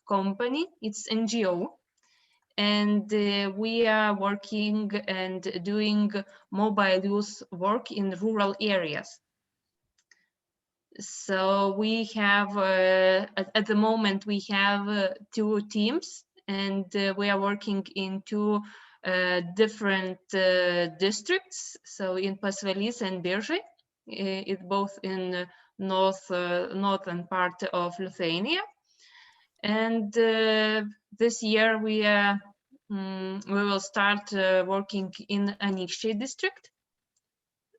company. It's NGO, and we are working and doing mobile youth work in rural areas. So we have, at the moment, we have 2 teams, and we are working in 2 different districts. So in Pasvalys and Biržai, it both in northern part of Lithuania. And this year we will start working in Anykščiai district.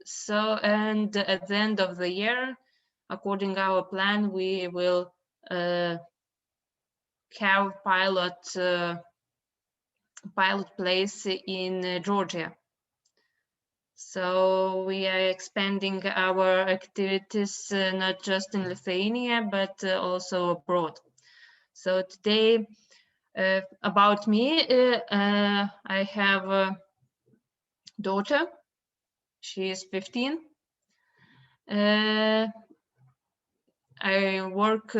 So, and at the end of the year, according our plan, we will have pilot place in Georgia. So we are expanding our activities not just in Lithuania, but also abroad. So today, about me, I have a daughter. She is 15. I work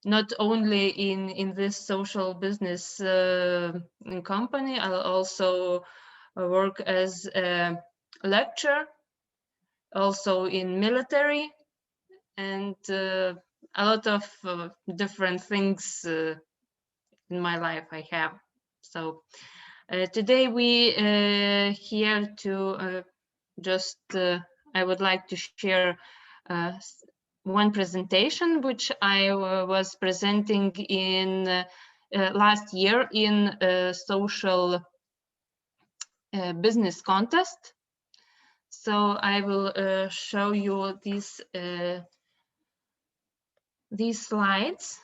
not only in this social business company, I also work as a lecturer, also in military, and a lot of different things in my life I have. So today we here to just I would like to share one presentation which I was presenting in last year in a social business contest. So I will show you these slides,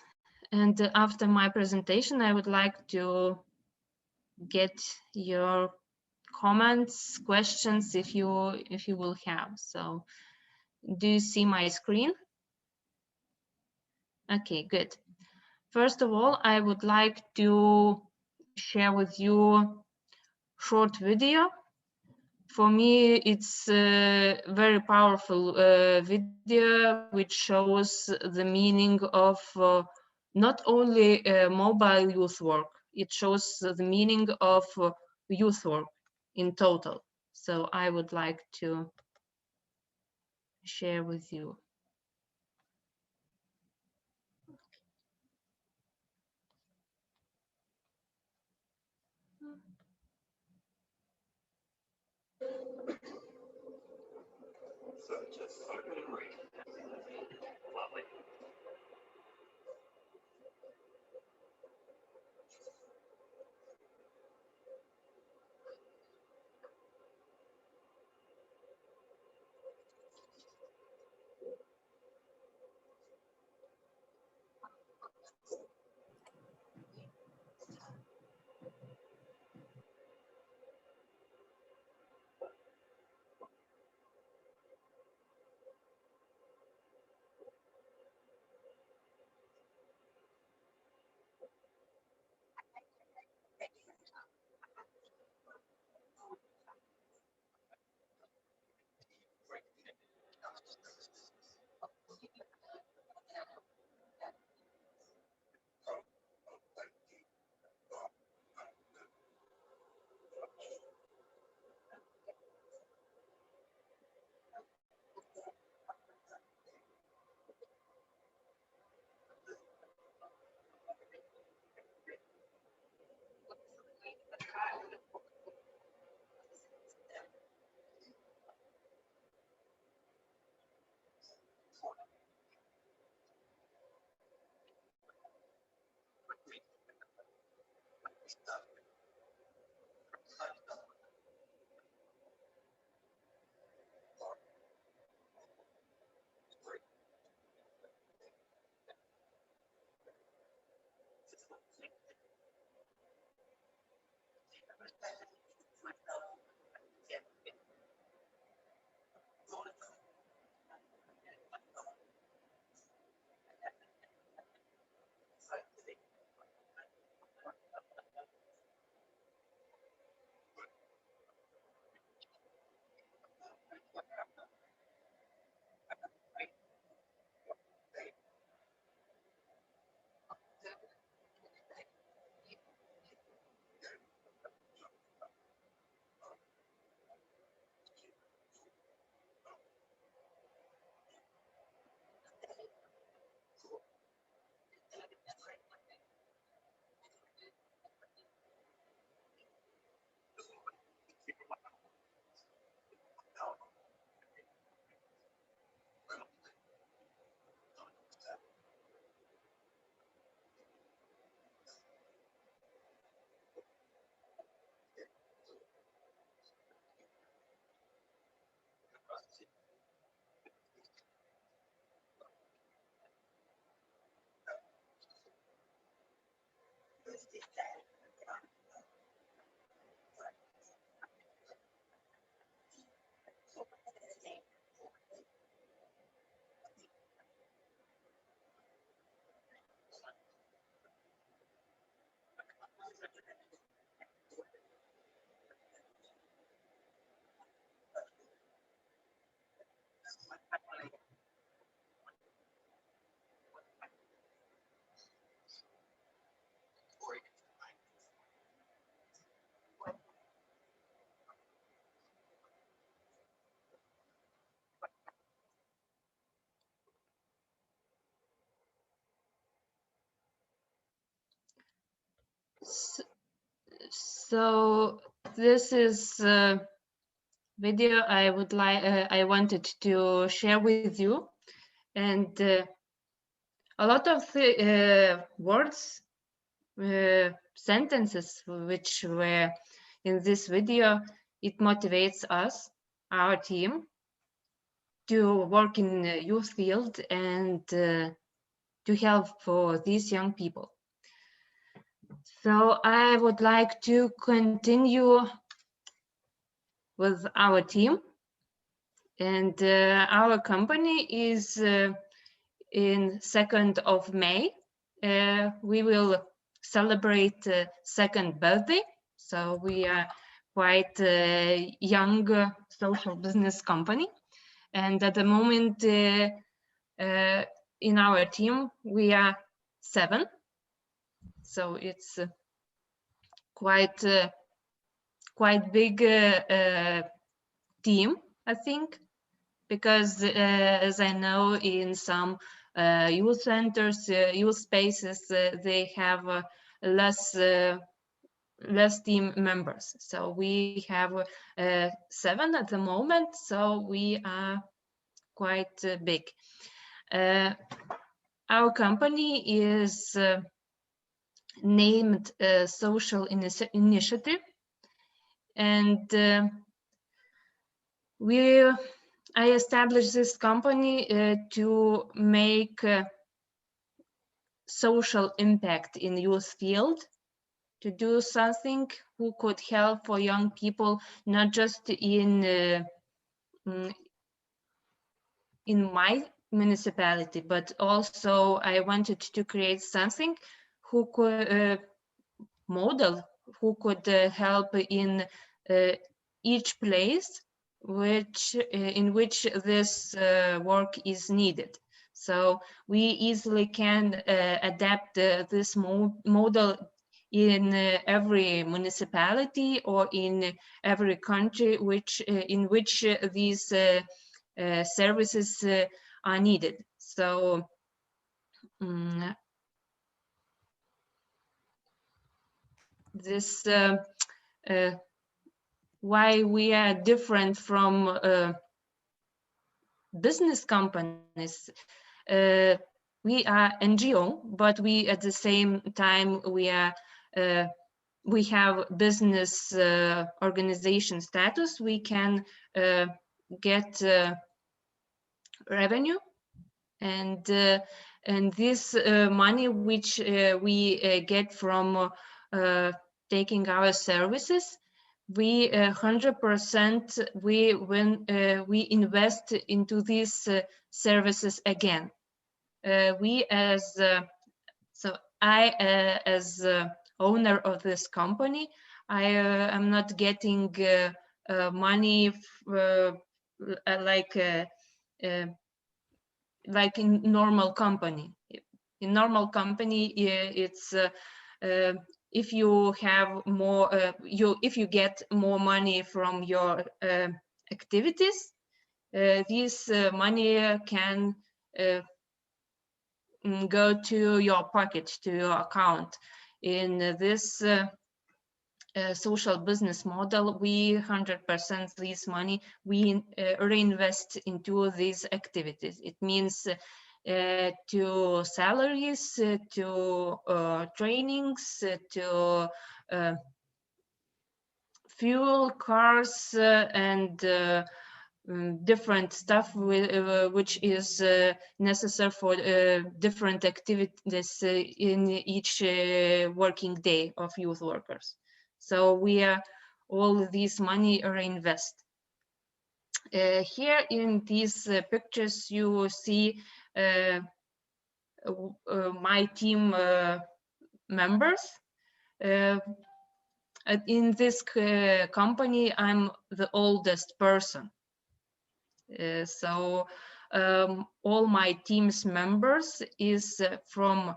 and after my presentation I would like to get your comments, questions if you will have. So do you see my screen? Okay, good. First of all, I would like to share with you short video. For me, it's a very powerful video which shows the meaning of not only mobile youth work, it shows the meaning of youth work in total. So I would like to share with you. So this is a video I wanted to share with you, and a lot of the words, sentences which were in this video, it motivates us, our team, to work in the youth field and to help for these young people. So I would like to continue with our team, and our company is in 2nd of May. We will celebrate second birthday, so we are quite a young social business company, and at the moment in our team we are 7, so it's quite big team, I think, because as I know, in some youth centers, youth spaces, they have less team members. So we have 7 at the moment, so we are quite big. Our company is named Social Initiative, and I established this company to make social impact in youth field, to do something who could help for young people, not just in my municipality, but also I wanted to create something who could model, who could help in each place in which this work is needed. So we easily can adapt this model in every municipality or in every country in which these services are needed. So this why we are different from business companies. We are NGO, but we at the same time we have business organization status. We can get revenue, and this money which we get from taking our services, we 100% we invest into these services again. I as owner of this company, I am not getting money like in normal company. In normal company, it's if you have more, if you get more money from your activities, this money can go to your pocket, to your account. In this social business model, we 100% this money we reinvest into these activities. It means to salaries, to trainings, to fuel, cars, and different stuff which is necessary for different activities in each working day of youth workers. So we are all this money reinvest. Here in these pictures you see my team members. In this company, I'm the oldest person. So all my team's members is from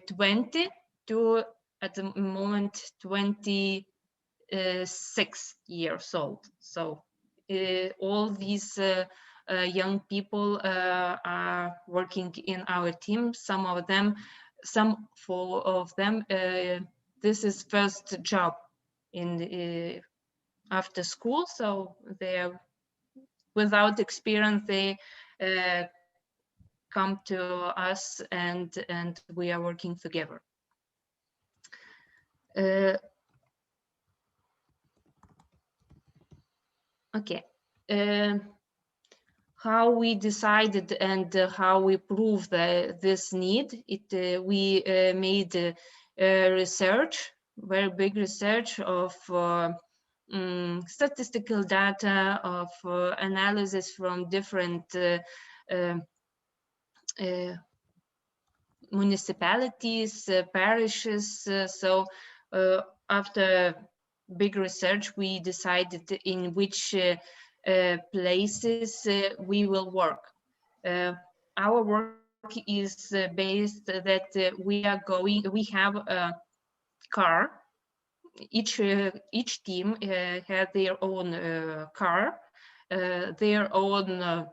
20 to at the moment 26 years old. So all these young people are working in our team. Some of them this is first job in after school, so they're without experience. They come to us, and we are working together. Okay. How we decided and how we proved this need, we made research, very big research of statistical data, of analysis from different municipalities, parishes. So after big research, we decided in which places we will work. Our work is based that we have a car. Each team had their own car, their own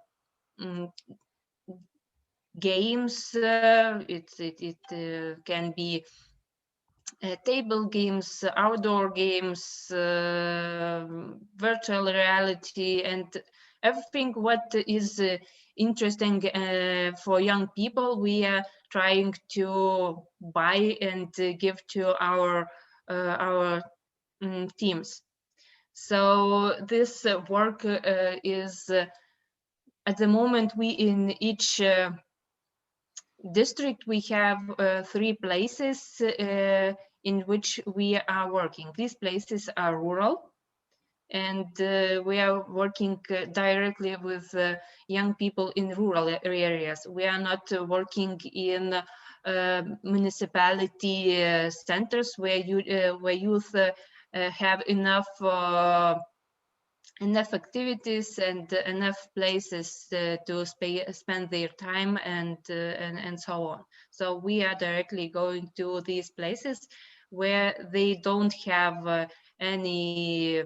games. It can be table games, outdoor games, virtual reality, and everything what is interesting for young people. We are trying to buy and give to our teams. So this work is at the moment, we in each district we have 3 places in which we are working. These places are rural, and we are working directly with young people in rural areas. We are not working in municipality centers where youth have enough activities and enough places to spend their time and so on. So we are directly going to these places where they don't have any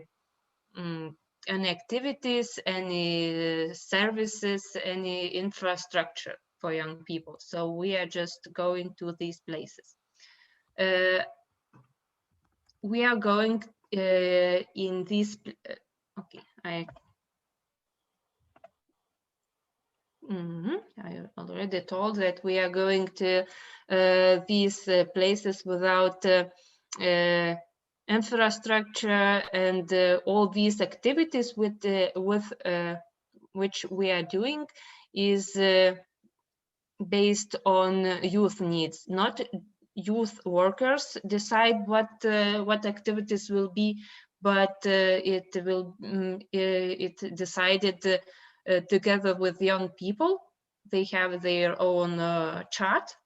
activities, any services, any infrastructure for young people. So we are just going to these places. We are going in these. Okay, I already told that we are going to these places without infrastructure, and all these activities with which we are doing is based on youth needs. Not youth workers decide what activities will be, but it decided together with young people. They have their own chart,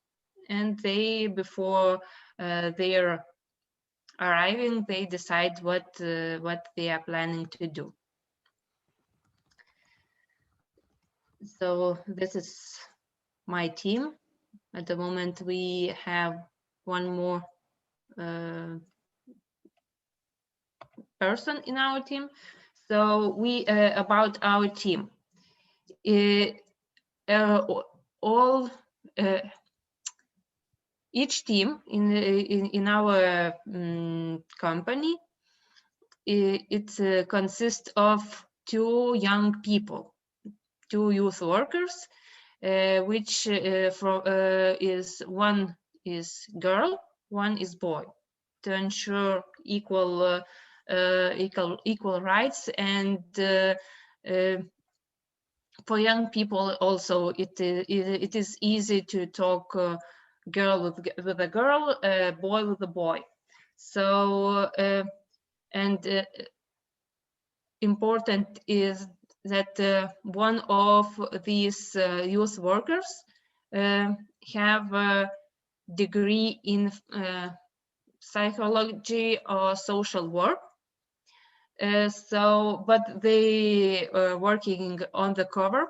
and they, before their arriving, they decide what they are planning to do. So this is my team. At the moment, we have one more person in our team. So we about our team. All each team in our company, it consists of 2 young people, 2 youth workers, which is one is girl, one is boy, to ensure equal rights. And for young people also, it is easy to talk girl with a girl, boy with a boy. So and important is that one of these youth workers have a degree in psychology or social work. But they are working on the cover.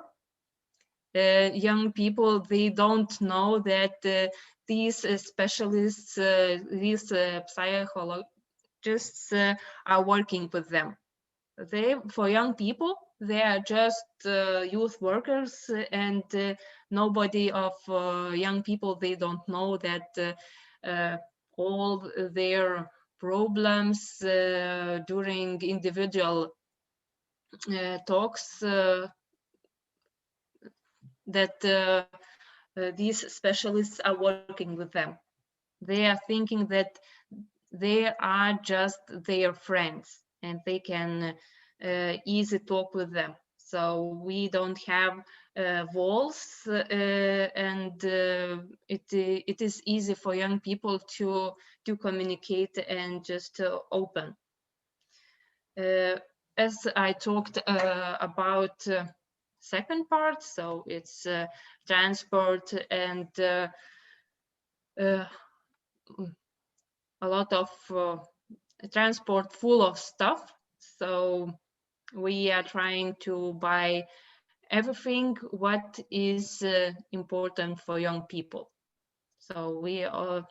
Young people, they don't know that these specialists, these psychologists are working with them. For young people, they are just youth workers, and nobody of young people, they don't know that all their problems during individual talks that these specialists are working with them. They are thinking that they are just their friends and they can easy talk with them. So we don't have walls, and it is easy for young people to communicate and just open. As I talked about second part, so it's transport and a lot of transport full of stuff. So we are trying to buy everything what is important for young people. So we are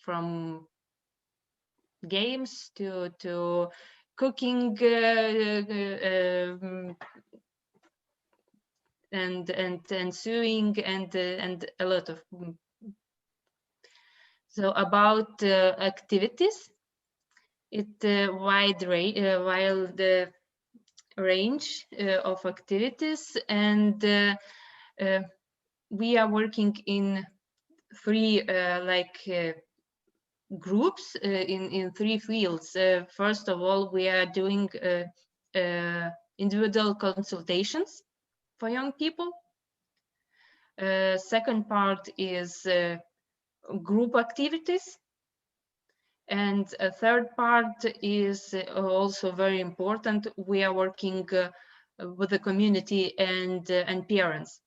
from games to cooking and sewing and a lot of. So about activities, it wide range of activities, and we are working in three groups in three fields. First of all, we are doing individual consultations for young people. Second part is group activities. And a third part is also very important. We are working with the community and parents.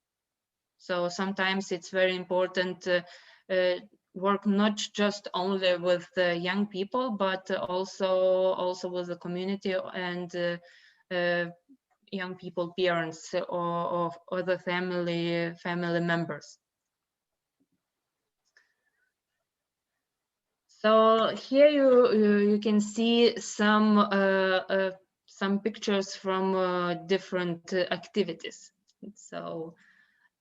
So sometimes it's very important work not just only with young people, but also with the community and young people, parents, or other family members. So here you can see some pictures from different activities. So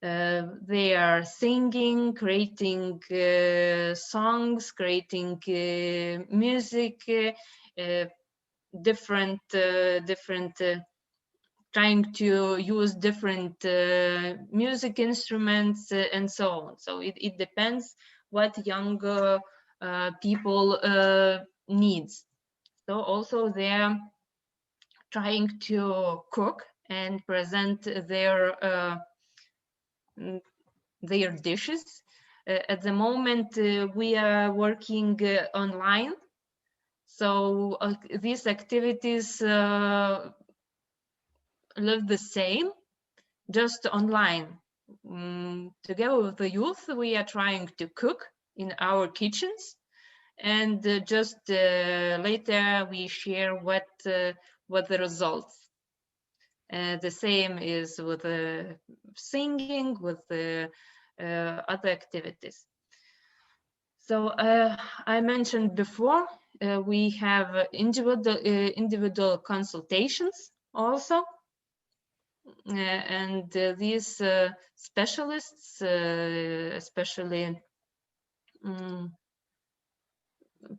they are singing, creating songs, creating music, different trying to use different music instruments and so on. So it depends what young people needs. So also they're trying to cook and present their dishes. At the moment we are working online, so these activities live the same, just online. Together with the youth, we are trying to cook in our kitchens, and just later we share what the results. The same is with singing, with other activities. So I mentioned before, we have individual consultations also. And these specialists, especially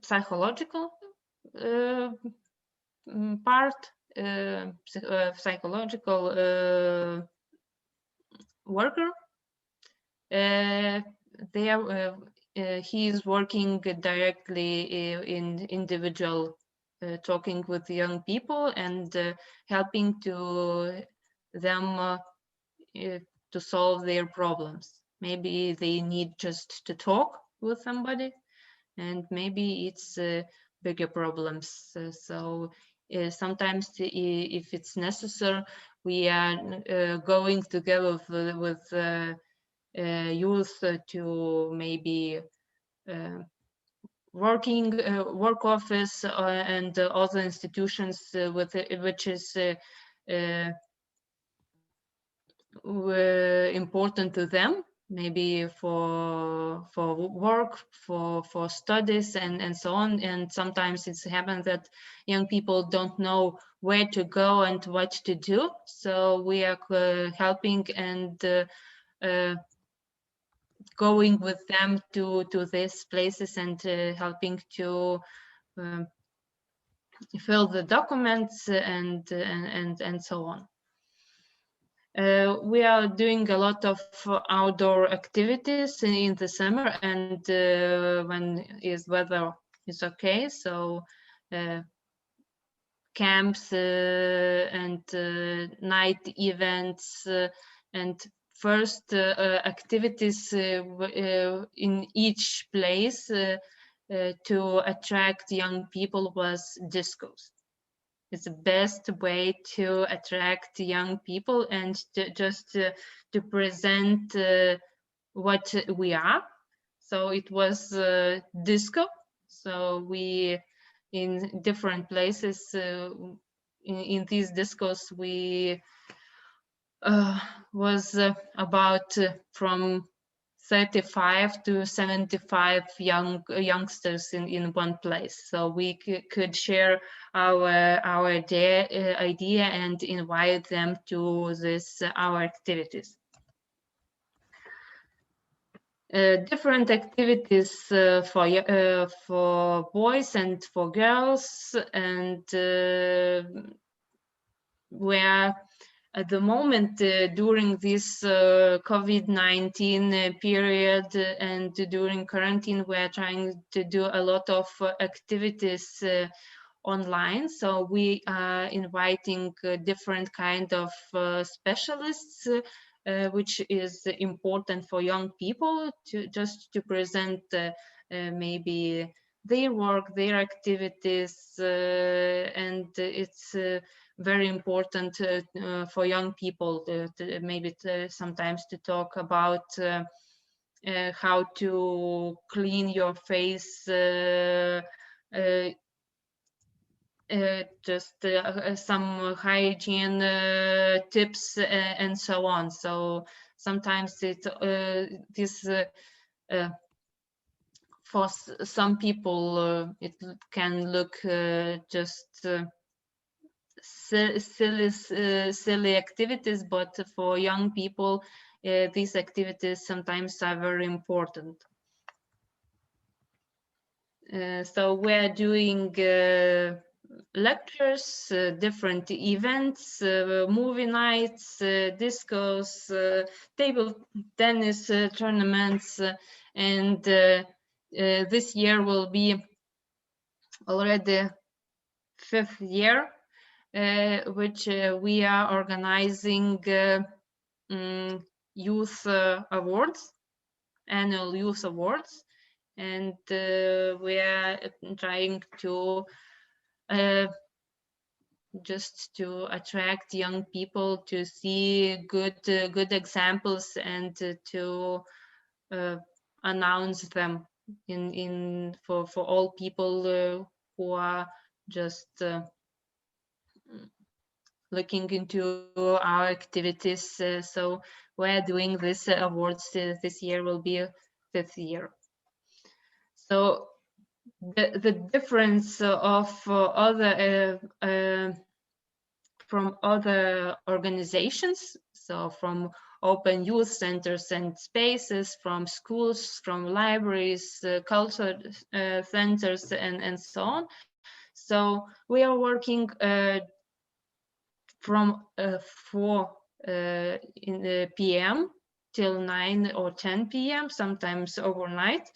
psychological part, psychological worker, he is working directly in individual talking with young people and helping to them to solve their problems. Maybe they need just to talk with somebody, and maybe it's bigger problems. So sometimes if it's necessary, we are going together with youth to maybe work office and other institutions with which is important to them, maybe for work, for studies and so on. And sometimes it's happened that young people don't know where to go and what to do, so we are helping and going with them to these places and helping to fill the documents and so on. We are doing a lot of outdoor activities in the summer and when is weather is okay. So camps and night events and first activities in each place to attract young people was discos. It's the best way to attract young people and to present what we are. So it was disco. So we in different places in these discos we was about from 35 to 75 youngsters in one place. So we could share our idea and invite them to this our activities. Different activities for boys and for girls, and where at the moment during this COVID-19 period and during quarantine, we're trying to do a lot of activities online. So we are inviting different kind of specialists, which is important for young people to just to present maybe their work, their activities, and it's very important for young people to maybe sometimes to talk about how to clean your face, just some hygiene tips and so on. So sometimes it this for some people it can look just silly activities, but for young people these activities sometimes are very important. So we're doing lectures, different events, movie nights, discos, table tennis tournaments, and this year will be already 5th year which we are organizing youth awards, annual youth awards, and we are trying to just to attract young people to see good examples and to announce them in for all people who are just looking into our activities. So we're doing this awards this year will be 5th year. So the difference of other from other organizations, so from open youth centers and spaces, from schools, from libraries, culture centers, and so on. So we are working from 4 in the PM till 9 or 10 PM, sometimes overnight.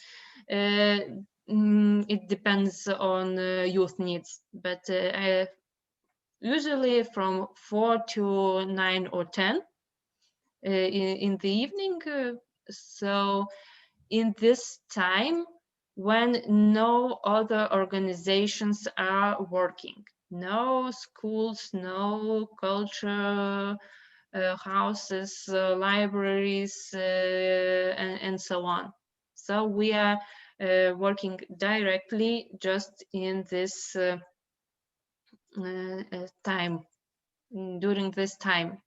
It depends on youth needs, but usually from 4 to 9 or 10 in the evening. So in this time when no other organizations are working, no schools, no culture houses, libraries, and so on. So we are working directly just in this time, during this time.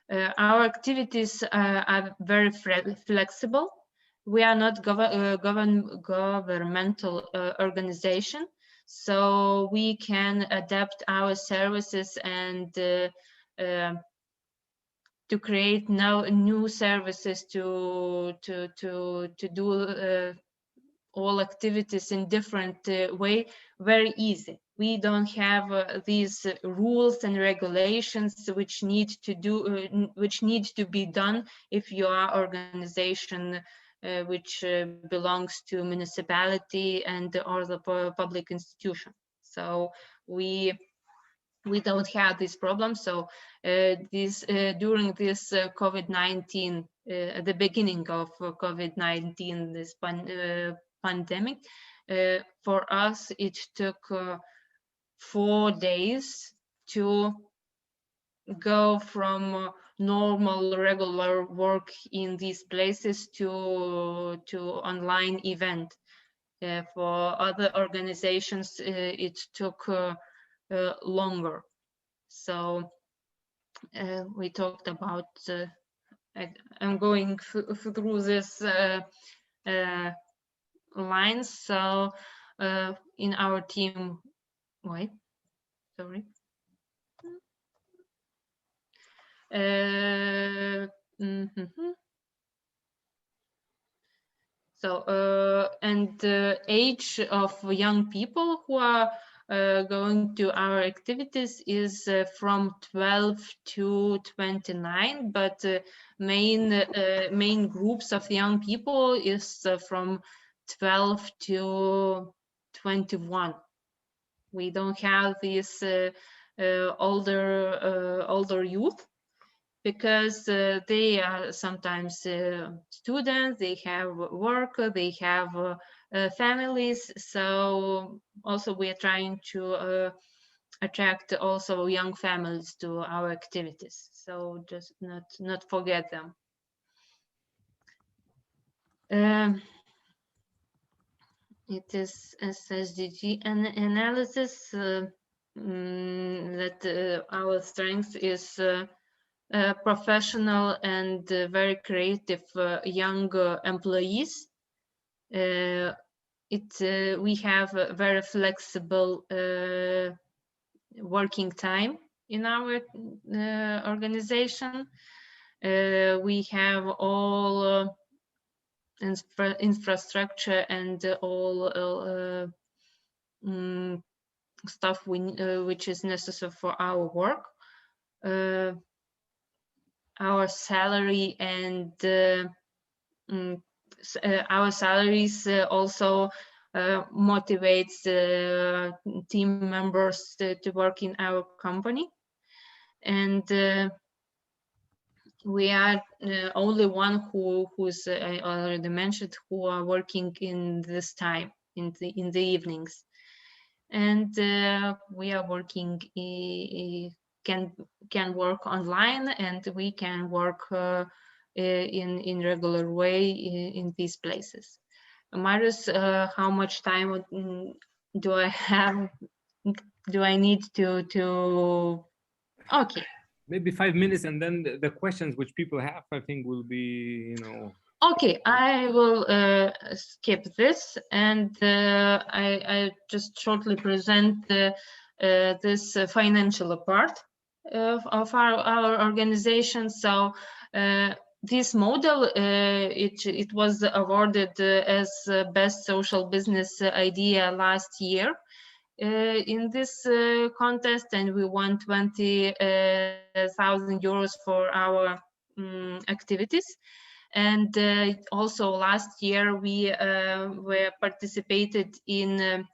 Our activities are very flexible. We are not governmental organization, so we can adapt our services and to create new services to do all activities in different way very easy. We don't have these rules and regulations which need to be done if you are organization which belongs to municipality and or the public institution. So we don't have this problem. So during this COVID-19, at the beginning of COVID-19, this pandemic, for us it took 4 days to go from normal regular work in these places to online event. For other organizations it took longer. So we talked about I'm going through this lines. So in our team, wait, sorry. So and the age of young people who are going to our activities is from 12 to 29, but main groups of young people is from 12 to 21. We don't have this older youth, because they are sometimes students, they have work, they have families. So also we are trying to attract also young families to our activities. So just not forget them. It is SDG analysis that our strength is professional and very creative young employees. We have a very flexible working time in our organization. We have all infrastructure and all stuff which is necessary for our work. Our salary and our salaries also motivates team members to work in our company. And we are only one who's I already mentioned, who are working in this time in the evenings. And we are working can work online, and we can work in regular way in these places. Marius, how much time do I have? Do I need to? Okay. Maybe 5 minutes, and then the questions which people have, I think, will be, Okay, I will skip this, and I just shortly present this financial part of our organization. So this model, it was awarded as best social business idea last year in this contest, and we won 20,000 euros for our activities. And also last year we were participated in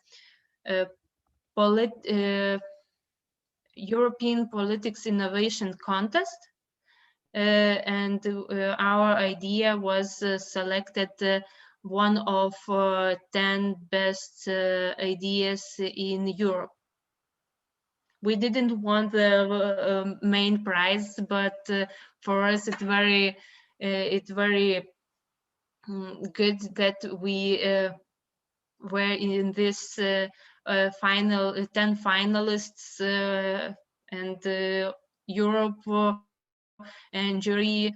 European Politics Innovation Contest, and our idea was selected one of 10 best ideas in Europe. We didn't want the main prize, but for us it's very good that we were in this final 10 finalists, and Europe and jury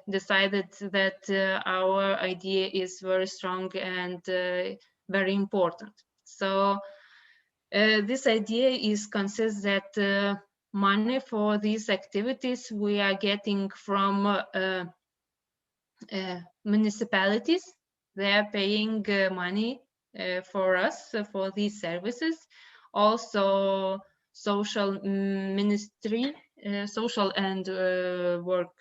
decided that our idea is very strong and very important. So this idea consists that money for these activities we are getting from municipalities. They are paying money for us for these services. Also, social ministry, social and work,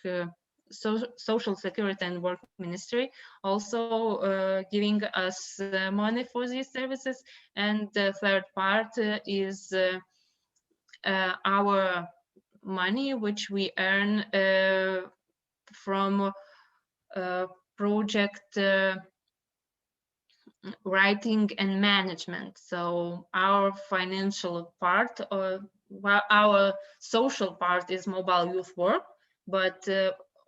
social security and work ministry also giving us money for these services. And the third part is our money which we earn from project writing and management. So our financial part, or our social part, is mobile youth work, but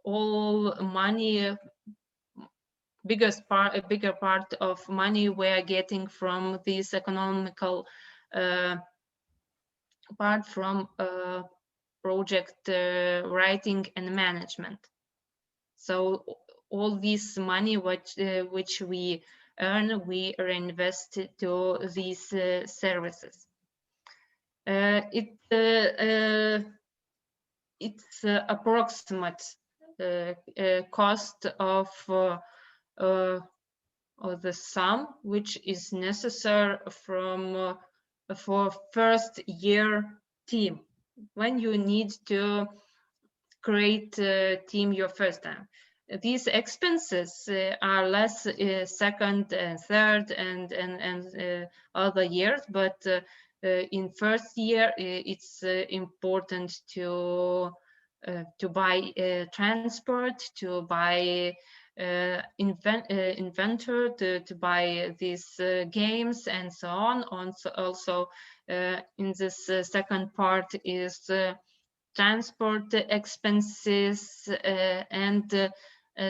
all money, a bigger part of money we're getting from this economical part from project writing and management. So all this money which we earn, we reinvest to these services. It's approximate cost of the sum which is necessary for first year team, when you need to create a team your first time. These expenses are less second and third and other years, but in first year it's important to buy transport, to buy inventor, to buy these games and so on. Also in this second part is transport expenses and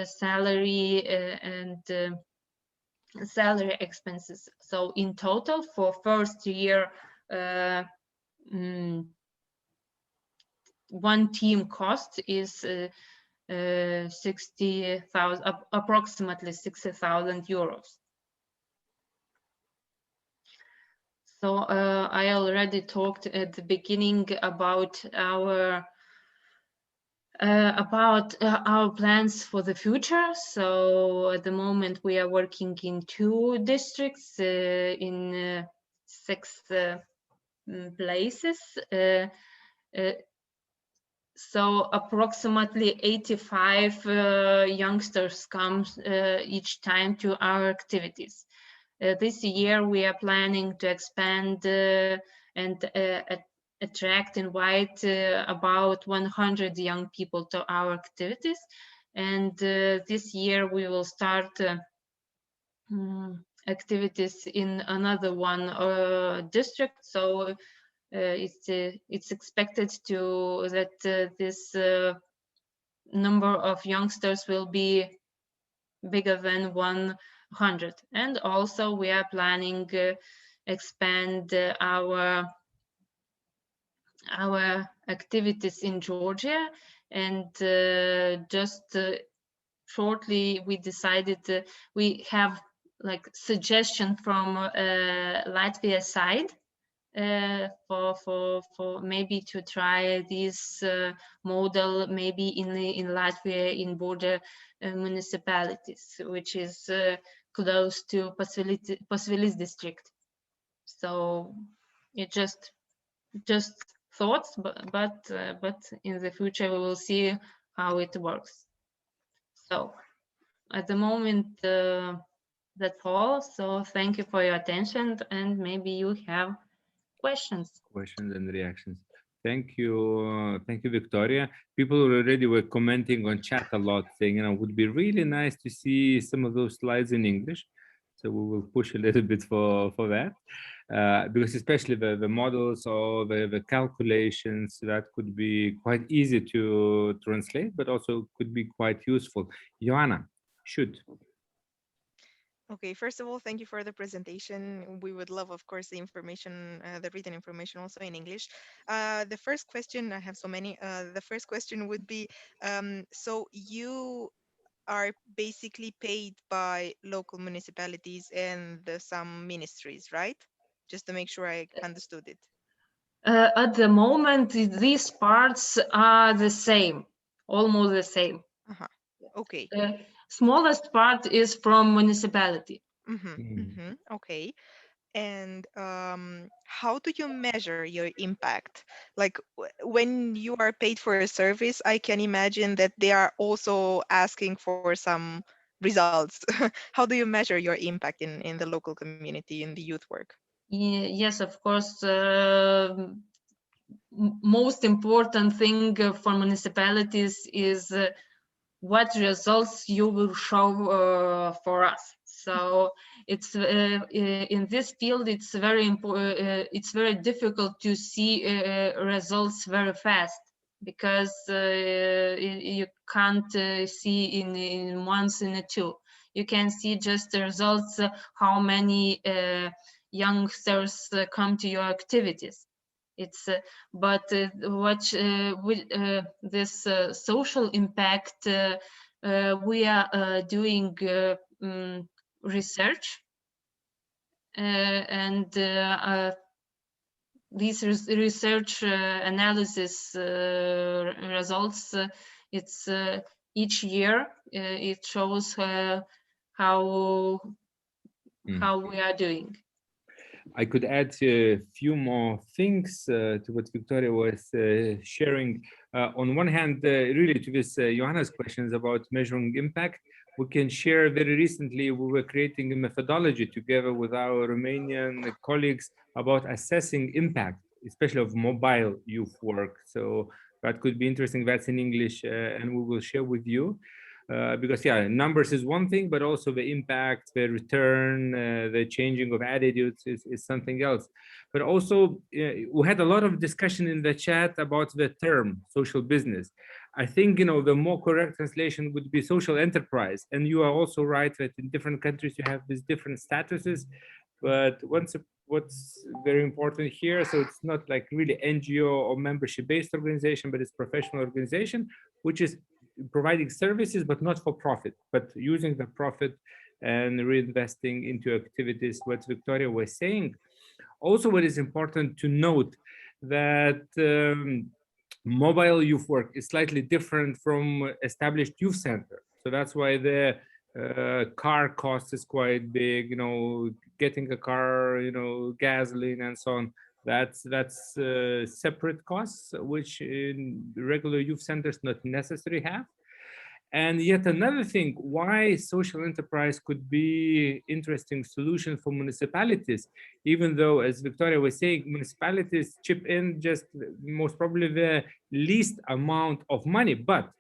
salary and salary expenses. So in total for first year, one team cost is 60,000, approximately 60,000 euros. So I already talked at the beginning about our plans for the future. So at the moment we are working in 2 districts in 6 places. So approximately 85 youngsters come each time to our activities. This year we are planning to expand and attract, invite about 100 young people to our activities. And this year we will start activities in another one district. So it's expected that this number of youngsters will be bigger than 100. And also we are planning expand our activities in Georgia. And just shortly we decided we have like suggestion from Latvia side for maybe to try this model maybe in Latvia, in border municipalities, which is close to Pasvalys district. So it just thoughts, but in the future we will see how it works. So at the moment that's all. So thank you for your attention, and maybe you have questions And reactions. Thank you, Victoria. People already were commenting on chat a lot, saying, would be really nice to see some of those slides in English. So we will push a little bit for that, because especially the models or the calculations, that could be quite easy to translate, but also could be quite useful. Joanna, shoot. Okay, first of all, thank you for the presentation. We would love, of course, the information, the written information also in English. The first question, I have so many, the first question would be, so you are basically paid by local municipalities and some ministries, right? Just to make sure I understood it. At the moment, these parts are the same, almost the same. Uh-huh. Okay. The smallest part is from municipality. Okay. And how do you measure your impact? Like when you are paid for a service, I can imagine that they are also asking for some results. How do you measure your impact in the local community, in the youth work? Yes, of course. Most important thing for municipalities is what results you will show for us. So it's in this field, it's very important. It's very difficult to see results very fast because you can't see in once in a two. You can see just the results, how many youngsters come to your activities. It's but what with this social impact, we are doing research, and these research analysis results, it's each year it shows how we are doing. I could add a few more things to what Victoria was sharing. On one hand, really to this Johanna's questions about measuring impact, we can share very recently, we were creating a methodology together with our Romanian colleagues about assessing impact, especially of mobile youth work. So that could be interesting. That's in English, and we will share with you. Because yeah, numbers is one thing, but also the impact, the return, the changing of attitudes is something else. But also we had a lot of discussion in the chat about the term social business. I think, you know, the more correct translation would be social enterprise. And you are also right that in different countries you have these different statuses. But what's very important here, so it's not like really NGO or membership-based organization, but it's professional organization, which is providing services, but not for profit, but using the profit and reinvesting into activities, what Victoria was saying. Also, what is important to note that mobile youth work is slightly different from established youth center. So that's why the car cost is quite big, you know, getting a car, you know, gasoline and so on. That's separate costs, which in regular youth centers not necessarily have. And yet another thing, why social enterprise could be interesting solution for municipalities, even though, as Victoria was saying, municipalities chip in just most probably the least amount of money. But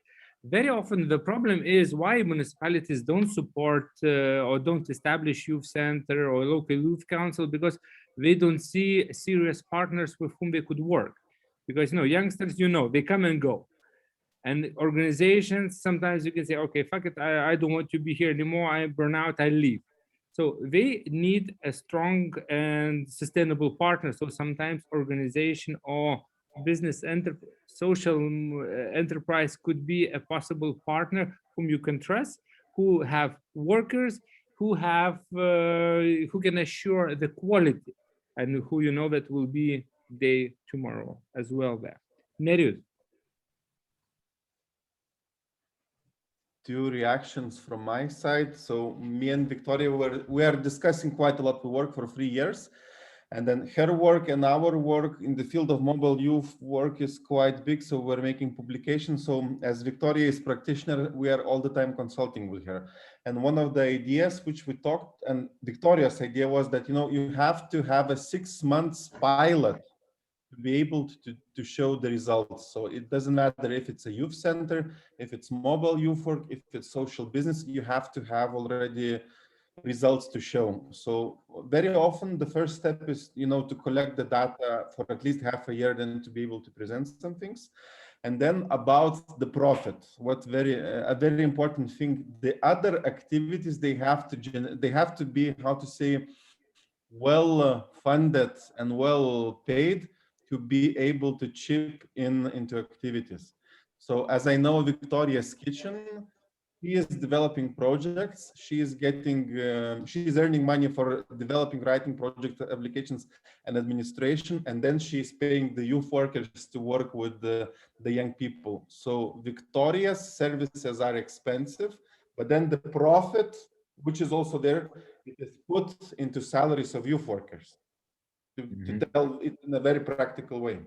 very often the problem is why municipalities don't support or don't establish youth center or local youth council, because they don't see serious partners with whom they could work. Because, you know, youngsters, you know, they come and go. And organizations, sometimes you can say, okay, fuck it, I don't want to be here anymore, I burn out, I leave. So they need a strong and sustainable partner. So sometimes organization or business social enterprise could be a possible partner whom you can trust, who have workers, who have who can assure the quality, and who you know that will be day tomorrow as well there. Nerijus. Two reactions from my side. So me and Victoria we are discussing quite a lot. We work for 3 years, and then her work and our work in the field of mobile youth work is quite big. So we're making publications. So as Victoria is practitioner, we are all the time consulting with her. And one of the ideas which we talked, and Victoria's idea was that, you know, you have to have a 6 months pilot to be able to show the results. So it doesn't matter if it's a youth center, if it's mobile youth work, if it's social business, you have to have already results to show. So very often the first step is, you know, to collect the data for at least half a year, then to be able to present some things. And then about the profit, what a very important thing, the other activities, they have to be, how to say, well funded and well paid to be able to chip into activities. So as I know, Victoria's Kitchen, She is developing projects. She is getting, she is earning money for developing, writing project applications and administration. And then she is paying the youth workers to work with the young people. So Victoria's services are expensive, but then the profit, which is also there, it is put into salaries of youth workers to tell it in a very practical way.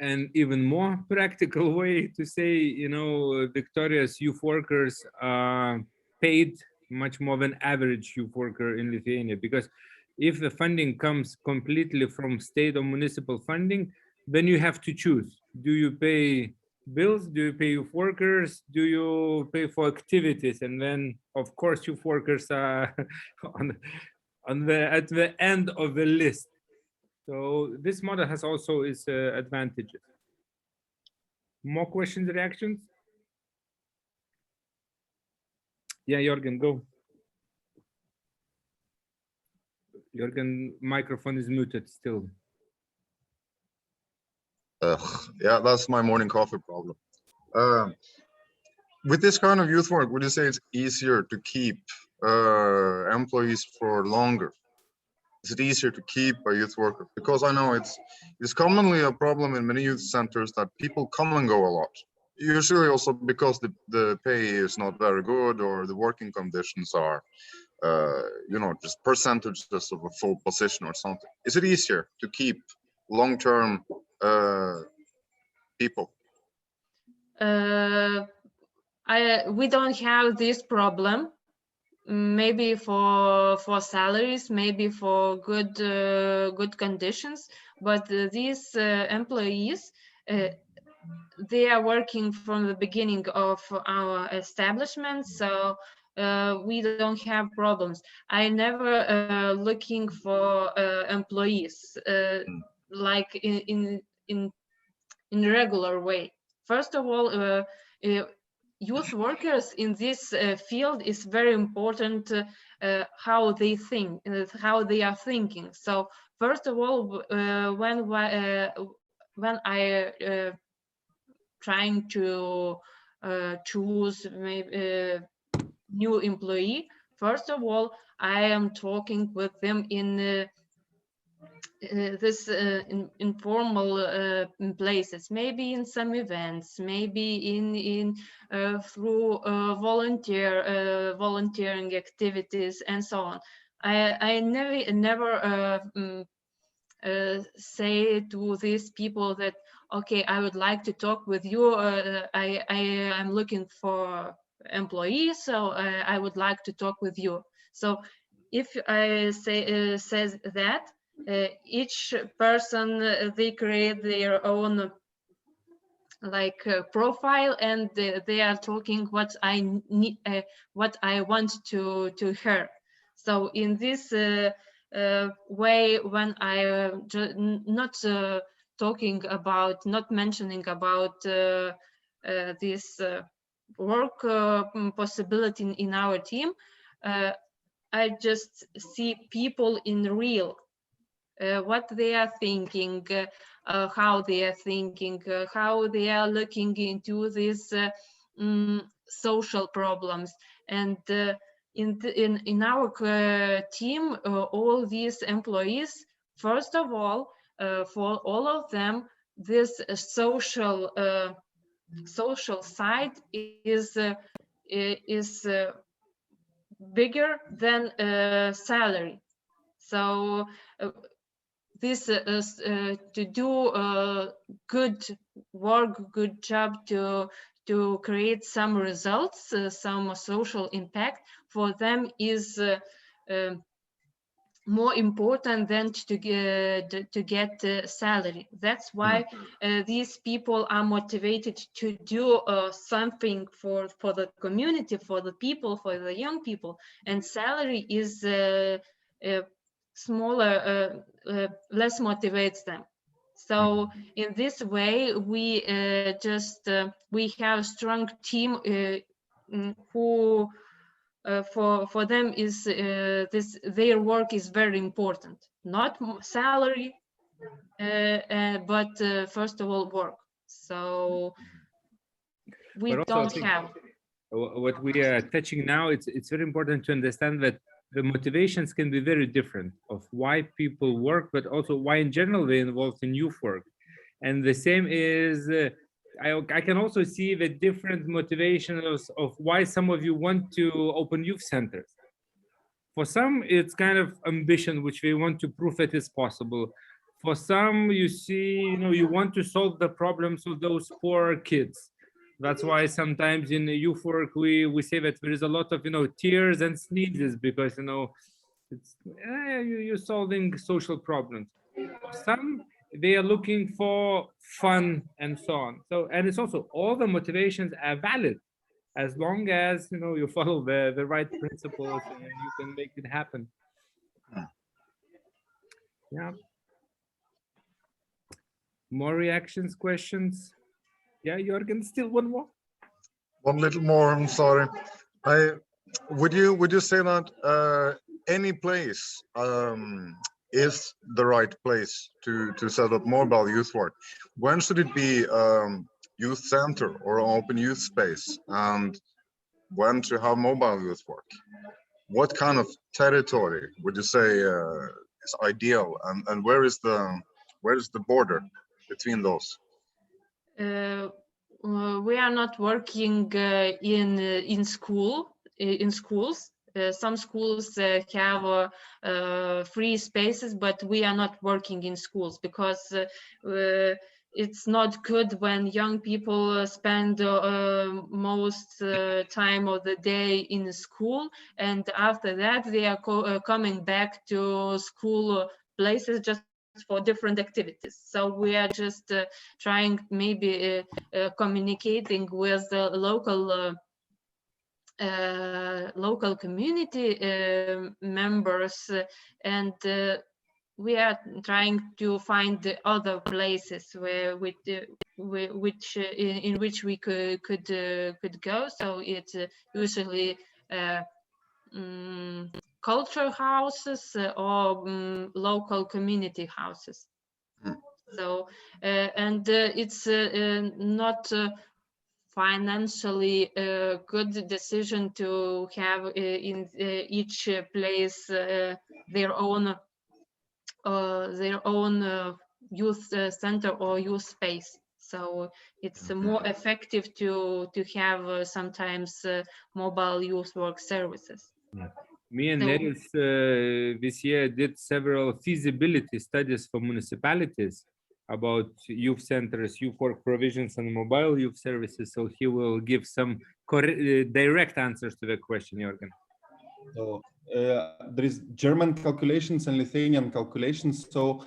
And even more practical way to say, you know, Victoria's youth workers are paid much more than average youth worker in Lithuania, because if the funding comes completely from state or municipal funding, then you have to choose. Do you pay bills? Do you pay youth workers? Do you pay for activities? And then, of course, youth workers are at the end of the list. So this model has also its advantages. More questions, reactions? Yeah, Jorgen, go. Jorgen, microphone is muted still. Yeah, that's my morning coffee problem. With this kind of youth work, would you say it's easier to keep employees for longer? Is it easier to keep a youth worker? Because I know it's commonly a problem in many youth centers that people come and go a lot. Usually also because the pay is not very good or the working conditions are, you know, just percentages of a full position or something. Is it easier to keep long-term people? We don't have this problem. Maybe for salaries, maybe for good conditions, but these employees, they are working from the beginning of our establishment, so we don't have problems. I never looking for employees like in regular way. First of all, youth workers in this field is very important how they think, how they are thinking. So first of all, when I trying to choose maybe new employee, first of all, I am talking with them in this informal places, maybe in some events, maybe in through volunteering activities and so on. I never say to these people that, okay, I would like to talk with you. I'm looking for employees, so I would like to talk with you. So if I say says that, each person they create their own like profile, and they are talking what I need, what I want to hear. So in this way, when I not talking about, not mentioning about this work possibility in our team, I just see people in real, what they are thinking, how they are thinking, how they are looking into these social problems. And in our team, all these employees, first of all, for all of them, this social side is bigger than salary. So this is to do good work, good job, to create some results, some social impact for them is more important than to get salary. That's why these people are motivated to do something for the community, for the people, for the young people, and salary is smaller, less motivates them. So in this way, we we have a strong team who for them is their work is very important, not salary, but first of all work. So we don't have. what we are touching now, it's very important to understand that the motivations can be very different of why people work, but also why in general they're involved in youth work. And the same is, I can also see the different motivations of why some of you want to open youth centers. For some, it's kind of ambition, which they want to prove that it's possible. For some, you see, you want to solve the problems of those poor kids. That's why sometimes in youth work, we say that there is a lot of, tears and sneezes because, it's you're solving social problems. For some, they are looking for fun and so on. So, and it's also all the motivations are valid as long as, you follow the right principles and you can make it happen. Yeah. More reactions, questions? Yeah, Jorgen, still one more. One little more, I'm sorry. Would you say that any place is the right place to set up mobile youth work? When should it be youth center or open youth space, and when to have mobile youth work? What kind of territory would you say is ideal, and where is the border between those? We are not working in schools. Some schools have free spaces, but we are not working in schools because it's not good when young people spend most time of the day in school, and after that they are coming back to school places just for different activities. So we are just trying maybe communicating with the local community members, and we are trying to find the other places in which we could go. So it's usually culture houses or local community houses. So and it's not financially a good decision to have in each place their own youth center or youth space. So it's more effective to have sometimes mobile youth work services. Me and Neris this year did several feasibility studies for municipalities about youth centers, youth work provisions, and mobile youth services. So he will give some direct answers to the question, Jorgen. So there is German calculations and Lithuanian calculations. So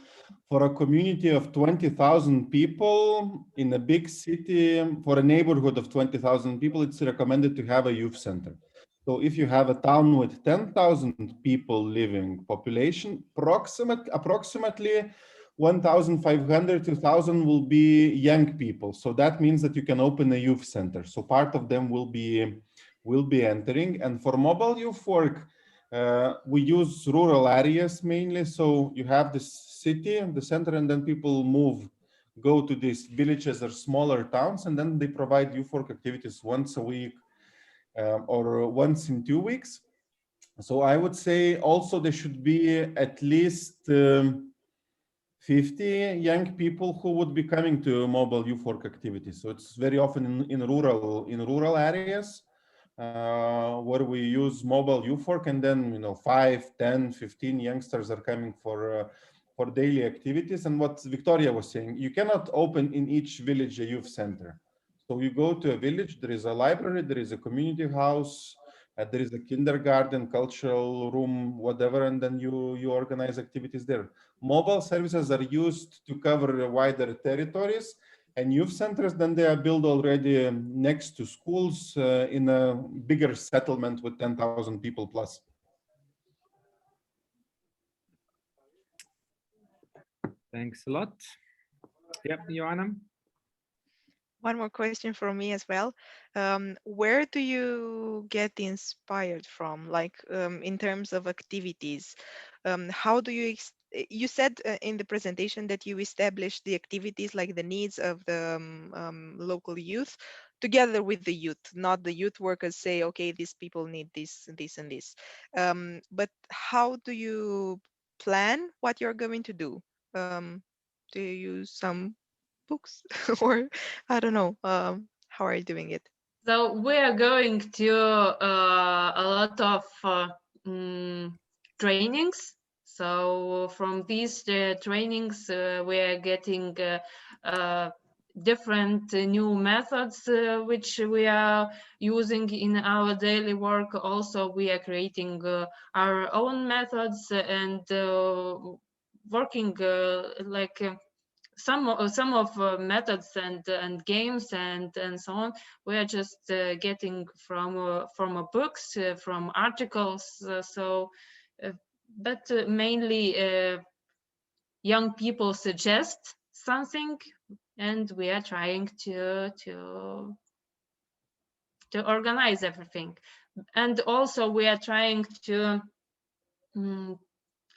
for a community of 20,000 people in a big city, for a neighborhood of 20,000 people, it's recommended to have a youth center. So if you have a town with 10,000 people living population, approximately 1,500 to 2,000 will be young people. So that means that you can open a youth center. So part of them will be entering. And for mobile youth work, we use rural areas mainly. So you have this city and the center, and then people go to these villages or smaller towns, and then they provide youth work activities once a week or once in 2 weeks. So I would say also there should be at least 50 young people who would be coming to mobile youth work activities. So it's very often in rural areas where we use mobile youth work, and then 5, 10, 15 youngsters are coming for daily activities. And what Victoria was saying, you cannot open in each village a youth center. So you go to a village, there is a library, there is a community house, there is a kindergarten, cultural room, whatever, and then you organize activities there. Mobile services are used to cover wider territories, and youth centers, then they are built already next to schools in a bigger settlement with 10,000 people plus. Thanks a lot. Yep, Joanna. One more question from me as well. Where do you get inspired from, like in terms of activities? How do you said in the presentation that you established the activities like the needs of the local youth. together with the youth, not the youth workers say, okay, these people need this, this, and this. But how do you plan what you're going to do? Do you use some books or I don't know? How are you doing it? So we are going to a lot of trainings. So from these trainings, we are getting different new methods which we are using in our daily work. Also, we are creating our own methods and working like some of methods and games and so on. We are just getting from books, from articles. But mainly young people suggest something, and we are trying to organize everything. And also we are trying to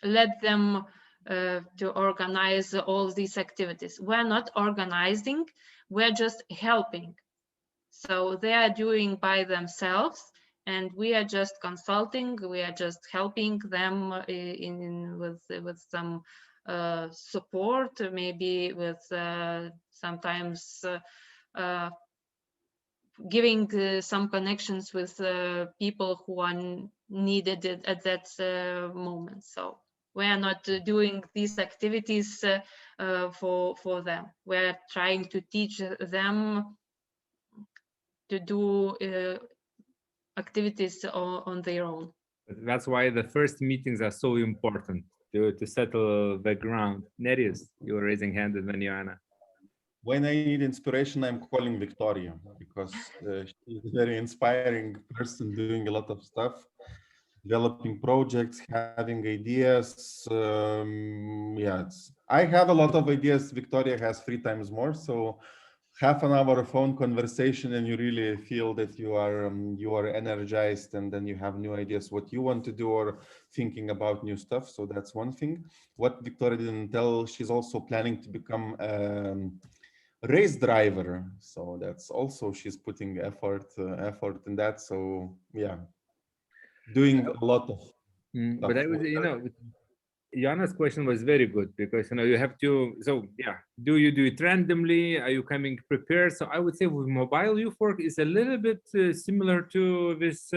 let them to organize all these activities. We're not organizing, we're just helping. So they are doing by themselves, and we are just consulting. We are just helping them with some support, maybe with sometimes giving some connections with people who are needed at that moment. So we are not doing these activities for them. We're trying to teach them to do activities on their own. That's why the first meetings are so important to settle the ground. Nerijus, you were raising hand, and then Joanna. When I need inspiration, I'm calling Victoria because she's a very inspiring person doing a lot of stuff, developing projects, having ideas. I have a lot of ideas. Victoria has 3 times more. So half an hour phone conversation and you really feel that you are energized, and then you have new ideas what you want to do or thinking about new stuff. So that's one thing. What Victoria didn't tell, she's also planning to become race driver, so that's also, she's putting effort in that. So yeah, doing a lot of But I was, Joanna's question was very good, because you have to. So yeah, do you do it randomly? Are you coming prepared? So I would say with mobile youth work is a little bit similar to this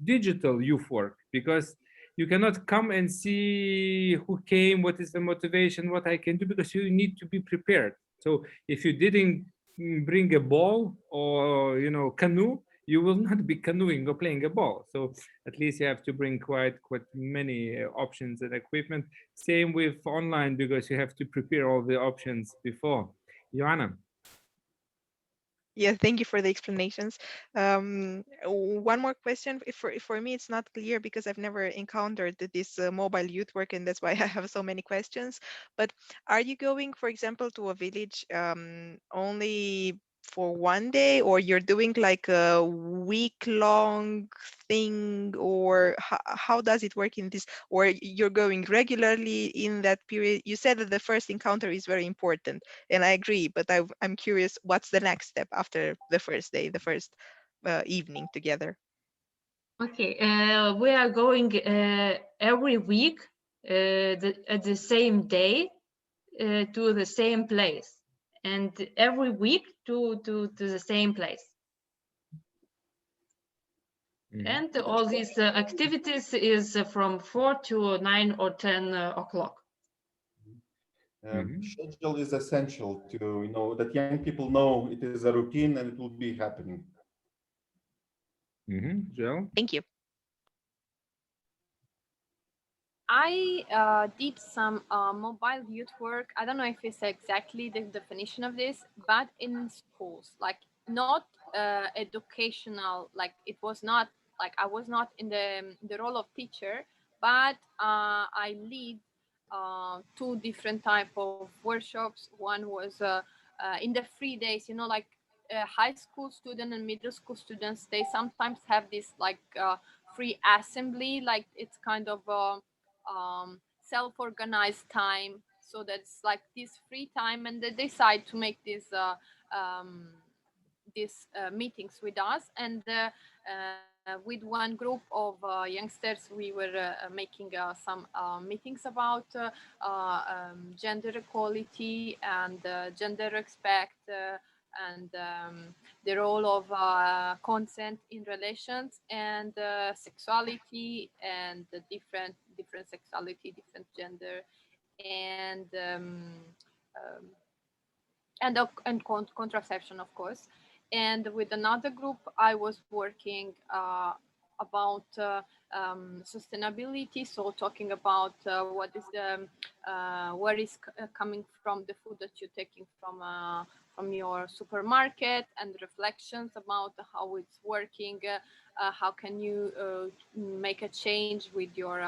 digital youth work, because you cannot come and see who came, what is the motivation, what I can do, because you need to be prepared. So if you didn't bring a ball or canoe, you will not be canoeing or playing a ball. So at least you have to bring quite many options and equipment. Same with online, because you have to prepare all the options before. Joanna. Yeah, thank you for the explanations. One more question. For me, it's not clear because I've never encountered this mobile youth work, and that's why I have so many questions. But are you going, for example, to a village only for one day, or you're doing like a week-long thing, or how does it work in this? Or you're going regularly in that period? You said that the first encounter is very important, and I agree, but I'm curious, what's the next step after the first day, the first evening together? Okay, we are going every week at the same day to the same place, and every week to the same place. And all these activities is from 4 to 9 or 10 o'clock. Schedule is essential to that young people know it is a routine and it will be happening. Joe? Thank you. I did some mobile youth work. I don't know if it's exactly the definition of this, but in schools, like not educational, like it was not like I was not in the role of teacher, but I lead 2 different type of workshops. One was in the free days, like high school student and middle school students, they sometimes have this like free assembly, like it's kind of self-organized time, so that's like this free time, and they decide to make this these meetings with us, and with one group of youngsters, we were making some meetings about gender equality and gender respect and the role of consent in relations and sexuality and the different sexuality, different gender, and contraception, of course. And with another group, I was working about sustainability, so talking about what is the where is coming from the food that you're taking from your supermarket, and reflections about how it's working, how can you make a change with your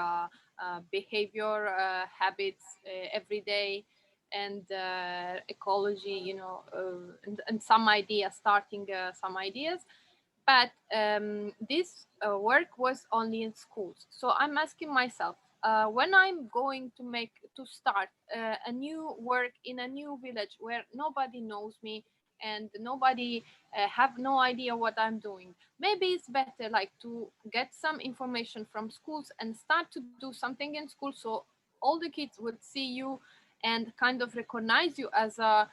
behavior habits every day, and ecology, you know, and some ideas, starting some ideas. But this work was only in schools. So I'm asking myself, when I'm going to start a new work in a new village where nobody knows me and nobody have no idea what I'm doing, maybe it's better like to get some information from schools and start to do something in school, so all the kids would see you and kind of recognize you as a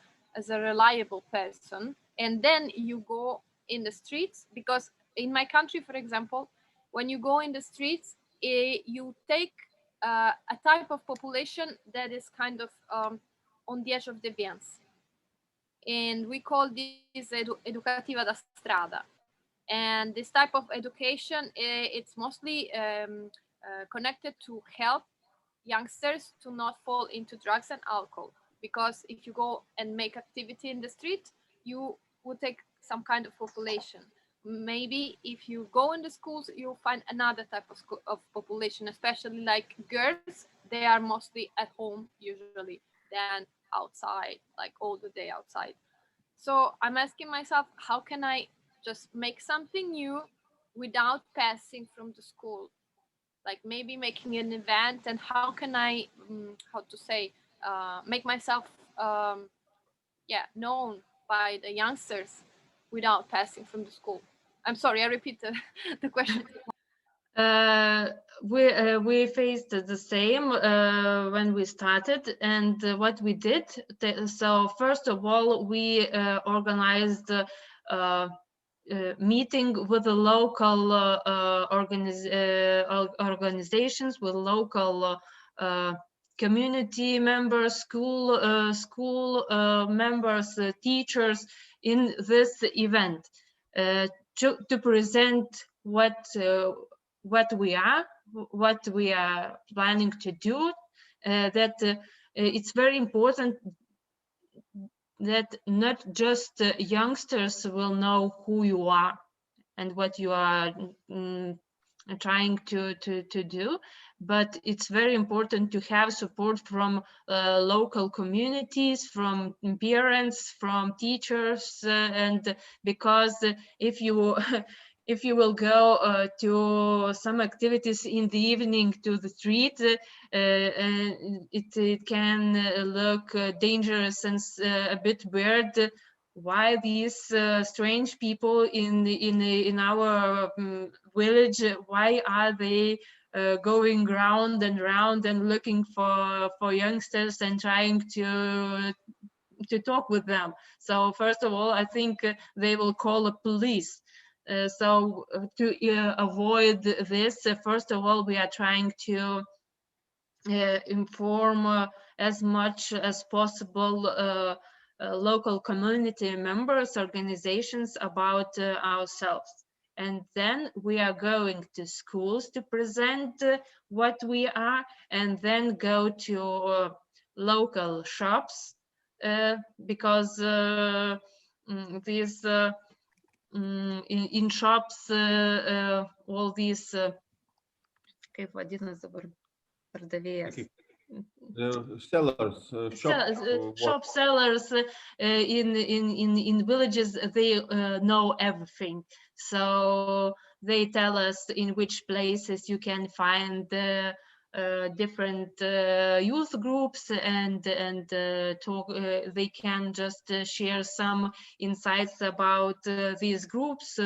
reliable person, and then you go in the streets. Because in my country, for example, when you go in the streets, you take a type of population that is kind of on the edge of deviance, and we call this educativa da strada. And this type of education, it's mostly connected to help youngsters to not fall into drugs and alcohol. Because if you go and make activity in the street, you will take some kind of population. Maybe if you go in the schools, you'll find another type of population, especially like girls. They are mostly at home usually, than outside, like all the day outside. So I'm asking myself, how can I just make something new without passing from the school? Like maybe making an event, and how can I, how to say, make myself, known by the youngsters without passing from the school? I'm sorry, I repeat the question. We faced the same when we started, and what we did. So first of all, we organized meeting with the local organizations, with local community members, school members, teachers in this event to present what we are planning to do. That it's very important that not just youngsters will know who you are and what you are trying to do, but it's very important to have support from local communities, from parents, from teachers, and because if you if you will go to some activities in the evening to the street, it can look dangerous and a bit weird. Why these strange people in our village? Why are they going round and round and looking for youngsters and trying to talk with them? So first of all, I think they will call the police. So to avoid this, first of all, we are trying to inform as much as possible local community members, organizations about ourselves. And then we are going to schools to present what we are, and then go to local shops, because these in shops all these kaip vadinas dabar pardavėjas? Sellers, shop sellers in villages, they know everything, so they tell us in which places you can find different youth groups and talk. They can just share some insights about these groups,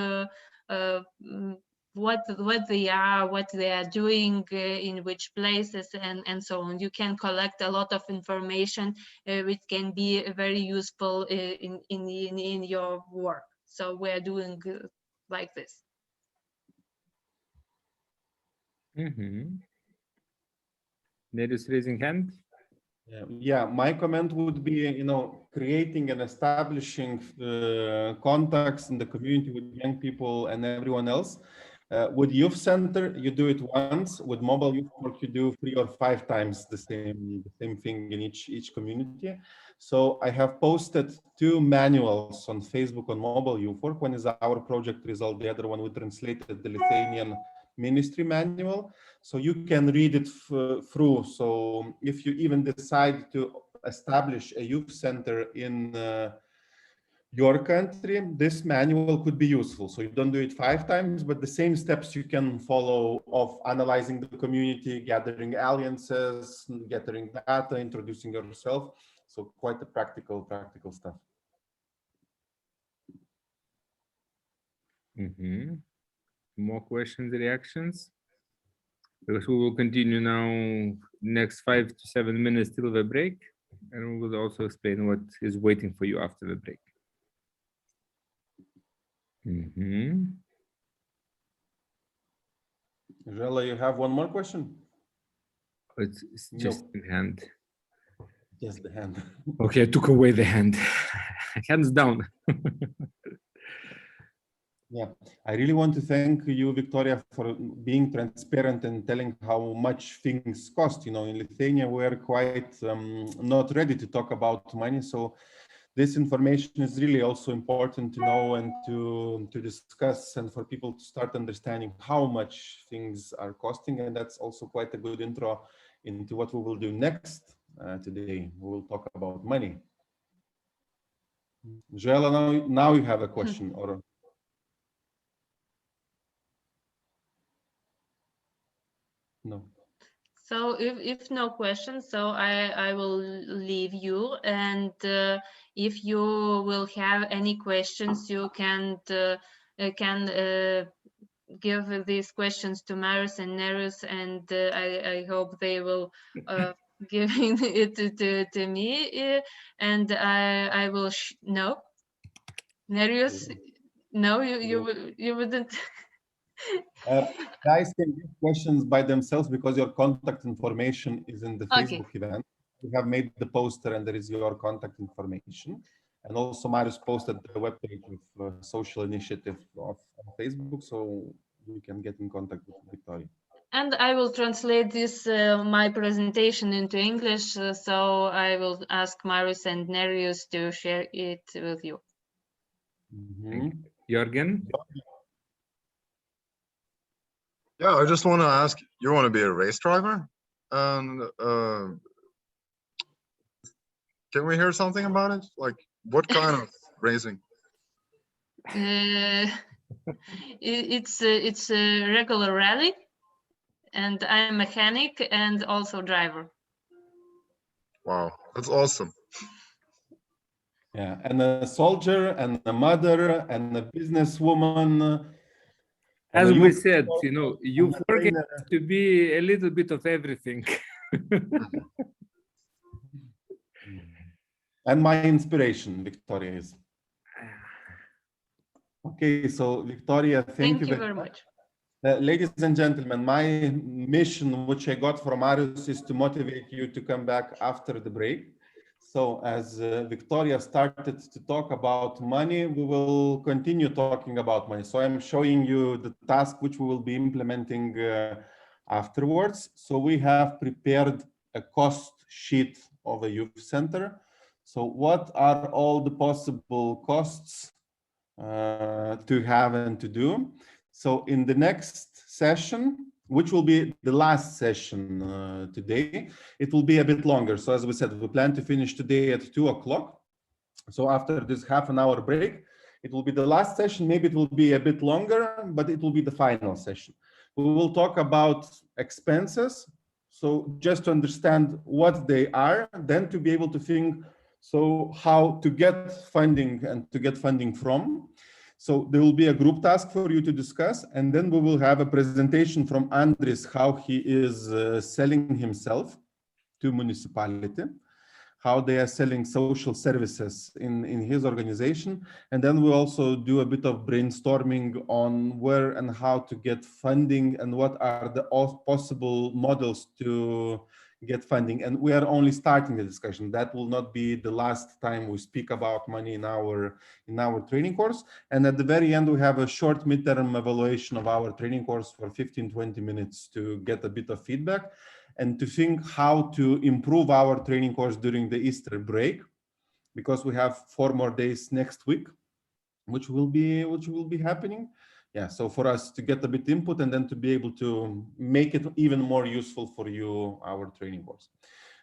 what they are doing, in which places, and so on. You can collect a lot of information which can be very useful in your work. So we're doing like this. Nerijus raising hand. Yeah, my comment would be, creating and establishing contacts in the community with young people and everyone else. With youth center, you do it once. With mobile youth work, you do 3 or 5 times the same thing in each community. So I have posted 2 manuals on Facebook on mobile youth work. One is our project result. The other one we translated the Lithuanian ministry manual, so you can read it through. So if you even decide to establish a youth center in your country, this manual could be useful. So you don't do it 5 times, but the same steps you can follow of analyzing the community, gathering alliances, gathering data, introducing yourself. So quite a practical stuff. More questions, reactions? Because we will continue now next 5 to 7 minutes till the break, and we will also explain what is waiting for you after the break. Zhela, you have one more question? It's just in hand. Yes, the hand. Okay, I took away the hand. Hands down. Yeah, I really want to thank you, Victoria, for being transparent and telling how much things cost. In Lithuania, we're quite not ready to talk about money. So this information is really also important to know and to discuss, and for people to start understanding how much things are costing. And that's also quite a good intro into what we will do next today. We will talk about money. Joella, now you have a question, or? No. So if no questions, so I will leave you, and if you will have any questions, you can give these questions to Marius and Nerijus, and I hope they will give it to me, and I will no, Nerijus, no, you wouldn't. Guys can give questions by themselves because your contact information is in the Facebook event. We have made the poster and there is your contact information. And also Marius posted the webpage of social initiative of Facebook, so you can get in contact with Victoria. And I will translate this my presentation into English, so I will ask Marius and Nerijus to share it with you. Jürgen? Yeah, I just want to ask, you want to be a race driver? And can we hear something about it? Like, what kind of racing? It's a regular rally, and I'm a mechanic and also driver. Wow, that's awesome. Yeah, and a soldier and a mother and a businesswoman. As we said, youth work to be a little bit of everything. And my inspiration, Victoria, is. Okay, so Victoria, thank you very much. Ladies and gentlemen, my mission, which I got from Marius, is to motivate you to come back after the break. So as Victoria started to talk about money, we will continue talking about money. So I'm showing you the task which we will be implementing afterwards. So we have prepared a cost sheet of a youth center. So what are all the possible costs to have and to do? So in the next session, which will be the last session today, it will be a bit longer. So as we said, we plan to finish today at 2 o'clock. So after this half-an-hour break, it will be the last session. Maybe it will be a bit longer, but it will be the final session. We will talk about expenses, So just to understand what they are, then to be able to think, so how to get funding and to get funding from. So there will be a group task for you to discuss, and then we will have a presentation from Andris, how he is selling himself to municipality, how they are selling social services in his organization. And then we also do a bit of brainstorming on where and how to get funding and what are the possible models to get funding. And we are only starting the discussion. That will not be the last time we speak about money in our training course. And at the very end, we have a short midterm evaluation of our training course for 15-20 minutes to get a bit of feedback and to think how to improve our training course during the Easter break, because we have 4 more days next week, which will be happening. Yeah, so for us to get a bit input and then to be able to make it even more useful for you, our training course.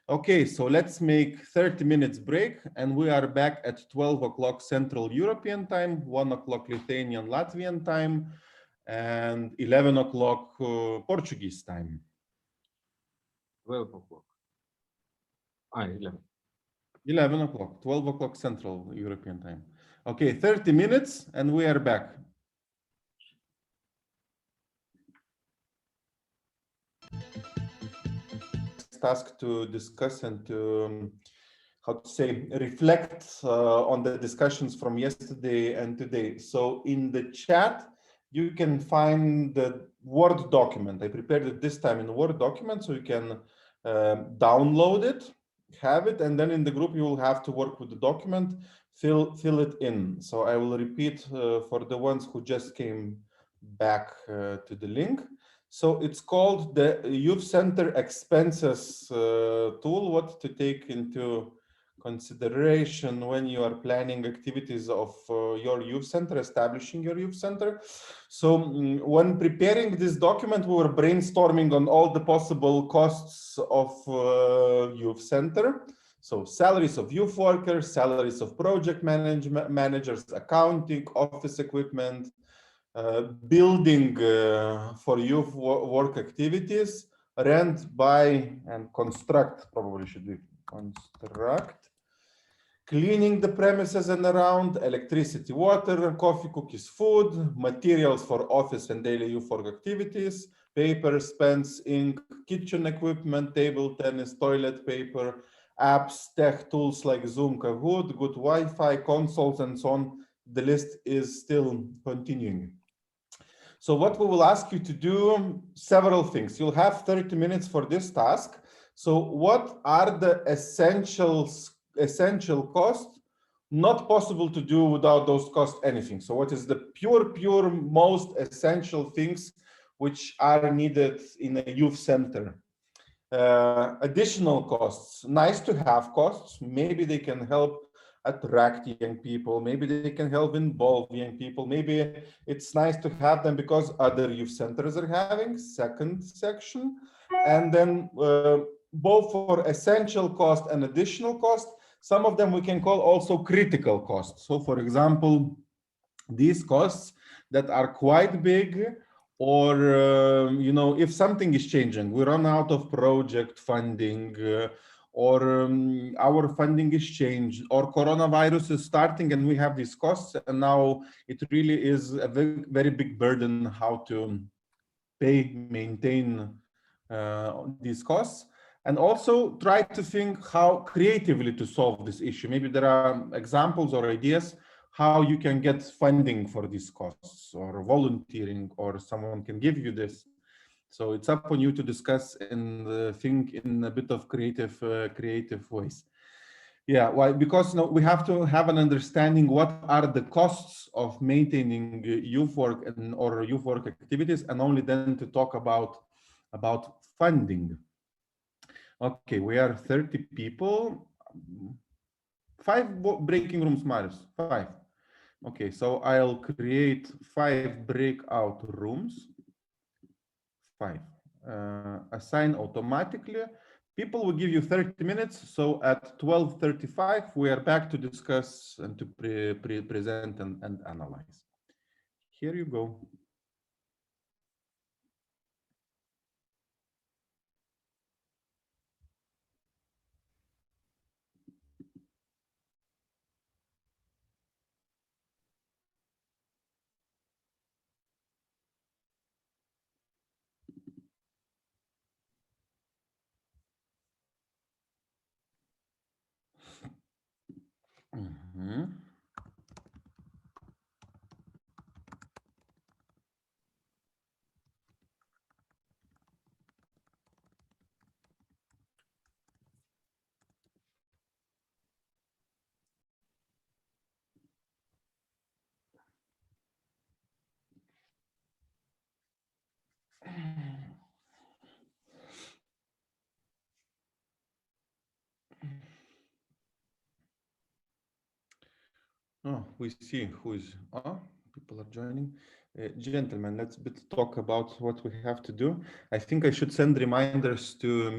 Okay, so let's make 30 minutes break, and we are back at 12 o'clock Central European time, 1 o'clock Lithuanian Latvian time, and 11 o'clock Portuguese time. 12 o'clock. 11. 11 o'clock, 12 o'clock Central European time. Okay, 30 minutes and we are back. Task to discuss and to, how to say, reflect on the discussions from yesterday and today. So in the chat, you can find the Word document. I prepared it this time in a Word document, so you can download it, have it, and then in the group you will have to work with the document, fill it in. So I will repeat for the ones who just came back to the link. So it's called the Youth Center Expenses tool, what to take into consideration when you are planning activities of your youth center, establishing your youth center. So when preparing this document, we were brainstorming on all the possible costs of youth center. So salaries of youth workers, salaries of project managers, accounting, office equipment, building for youth work activities, rent, buy, and construct, probably should be construct, cleaning the premises and around, electricity, water, coffee, cookies, food, materials for office and daily youth work activities, paper, pens, ink, kitchen equipment, table tennis, toilet paper, apps, tech tools like Zoom, Kahoot, good Wi-Fi, consoles, and so on. The list is still continuing. So what we will ask you to do, several things. You'll have 30 minutes for this task. So what are the essential costs? Not possible to do without those costs anything. So what is the pure most essential things which are needed in a youth center? Additional costs, nice to have costs. Maybe they can help attract young people, maybe they can help involve young people, maybe it's nice to have them because other youth centers are having, second section. And then both for essential cost and additional cost, some of them we can call also critical costs. So for example, these costs that are quite big, or you know, if something is changing, we run out of project funding, or our funding is changed, or coronavirus is starting and we have these costs, and now it really is a very, very big burden how to maintain these costs. And also try to think how creatively to solve this issue. Maybe there are examples or ideas how you can get funding for these costs, or volunteering, or someone can give you this. So it's up on you to discuss and think in a bit of creative ways. Yeah, why? Because we have to have an understanding what are the costs of maintaining youth work or youth work activities, and only then to talk about funding. Okay, we are 30 people. 5 breaking rooms, Marius. 5. Okay, so I'll create 5 breakout rooms. 5. Assign automatically. People will give you 30 minutes. So at 12:35, we are back to discuss and to present and analyze. Here you go. Oh, we see who is. People are joining. Gentlemen, let's talk about what we have to do. I think I should send reminders to